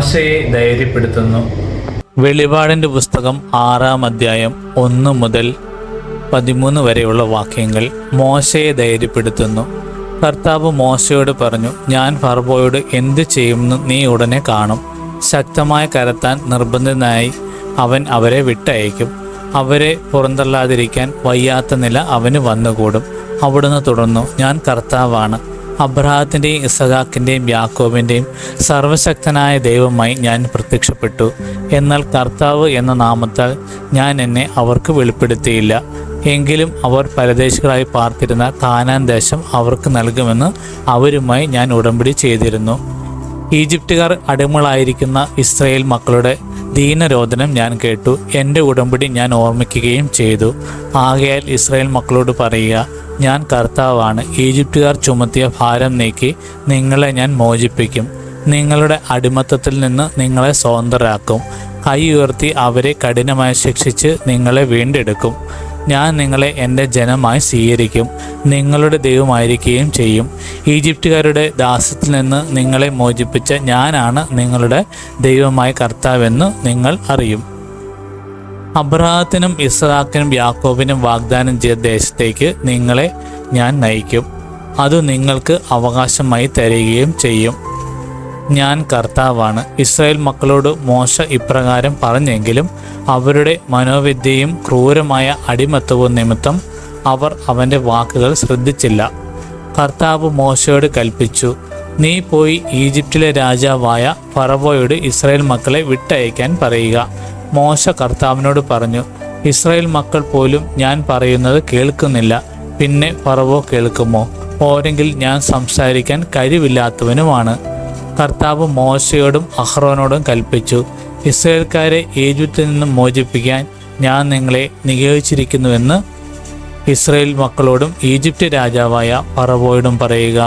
മോശയെ ധൈര്യപ്പെടുത്തുന്നു. വെളിപാടിൻ്റെ പുസ്തകം 6-ാം അധ്യായം 1 മുതൽ 13 വരെയുള്ള വാക്യങ്ങൾ മോശയെ ധൈര്യപ്പെടുത്തുന്നു. കർത്താവ് മോശയോട് പറഞ്ഞു, ഞാൻ ഫറവോയോട് എന്ത് ചെയ്യുമെന്ന് നീ ഉടനെ കാണും. ശക്തമായ കരത്താൻ നിർബന്ധിതനായി അവൻ അവരെ വിട്ടയക്കും. അവരെ പുറന്തള്ളാതിരിക്കാൻ വയ്യാത്ത നില അവന് വന്നുകൂടും. അവിടുന്ന് തുടർന്നു, ഞാൻ കർത്താവാണ്. അബ്രഹാത്തിൻ്റെയും ഇസഹാക്കിൻ്റെയും യാക്കോബിൻ്റെയും സർവശക്തനായ ദൈവമായി ഞാൻ പ്രത്യക്ഷപ്പെട്ടു. എന്നാൽ കർത്താവ് എന്ന നാമത്താൽ ഞാൻ എന്നെ അവർക്ക് വെളിപ്പെടുത്തിയില്ല. എങ്കിലും അവർ പരദേശികളായി പാർത്തിരുന്ന കാനാൻ ദേശം അവർക്ക് നൽകുമെന്ന് അവരുമായി ഞാൻ ഉടമ്പടി ചെയ്തിരുന്നു. ഈജിപ്തുകാർ അടിമകളായിരിക്കുന്ന ഇസ്രായേൽ മക്കളുടെ ദീനരോധനം ഞാൻ കേട്ടു. എൻ്റെ ഉടമ്പടി ഞാൻ ഓർമ്മിക്കുകയും ചെയ്തു. ആകയാൽ ഇസ്രായേൽ മക്കളോട് പറയുക, ഞാൻ കർത്താവാണ്. ഈജിപ്തുകാർ ചുമത്തിയ ഭാരം നീക്കി നിങ്ങളെ ഞാൻ മോചിപ്പിക്കും. നിങ്ങളുടെ അടിമത്തത്തിൽ നിന്ന് നിങ്ങളെ സ്വതന്ത്രരാക്കും. കൈ ഉയർത്തി അവരെ കഠിനമായി ശിക്ഷിച്ച് നിങ്ങളെ വീണ്ടെടുക്കും. ഞാൻ നിങ്ങളെ എൻ്റെ ജനമായി സ്വീകരിക്കും, നിങ്ങളുടെ ദൈവമായിരിക്കുകയും ചെയ്യും. ഈജിപ്തുകാരുടെ ദാസ്യത്തിൽ നിന്ന് നിങ്ങളെ മോചിപ്പിച്ച ഞാനാണ് നിങ്ങളുടെ ദൈവമായ കർത്താവെന്ന് നിങ്ങൾ അറിയും. അബ്രഹാത്തിനും ഇസ്ഹാക്കിനും യാക്കോബിനും വാഗ്ദാനം ചെയ്ത ദേശത്തേക്ക് നിങ്ങളെ ഞാൻ നയിക്കും. അത് നിങ്ങൾക്ക് അവകാശമായി തരികയും ചെയ്യും. ഞാൻ കർത്താവാണ്. ഇസ്രായേൽ മക്കളോട് മോശ ഇപ്രകാരം പറഞ്ഞെങ്കിലും അവരുടെ മനോവിദ്യയും ക്രൂരമായ അടിമത്തവും നിമിത്തം അവർ അവൻ്റെ വാക്കുകൾ ശ്രദ്ധിച്ചില്ല. കർത്താവ് മോശയോട് കൽപ്പിച്ചു, നീ പോയി ഈജിപ്തിലെ രാജാവായ ഫറവോയോട് ഇസ്രായേൽ മക്കളെ വിട്ടയക്കാൻ പറയുക. മോശ കർത്താവിനോട് പറഞ്ഞു, ഇസ്രായേൽ മക്കൾ പോലും ഞാൻ പറയുന്നത് കേൾക്കുന്നില്ല. പിന്നെ ഫറവോ കേൾക്കുമോ? പോരെങ്കിൽ ഞാൻ സംസാരിക്കാൻ കഴിവില്ലാത്തവനുമാണ്. കർത്താവ് മോശയോടും അഹ്റോനോടും കൽപ്പിച്ചു, ഇസ്രായേൽക്കാരെ ഈജിപ്തിൽ നിന്നും മോചിപ്പിക്കാൻ ഞാൻ നിങ്ങളെ നിയോഗിച്ചിരിക്കുന്നുവെന്ന് ഇസ്രായേൽ മക്കളോടും ഈജിപ്റ്റ് രാജാവായ ഫറവോയോടും പറയുക.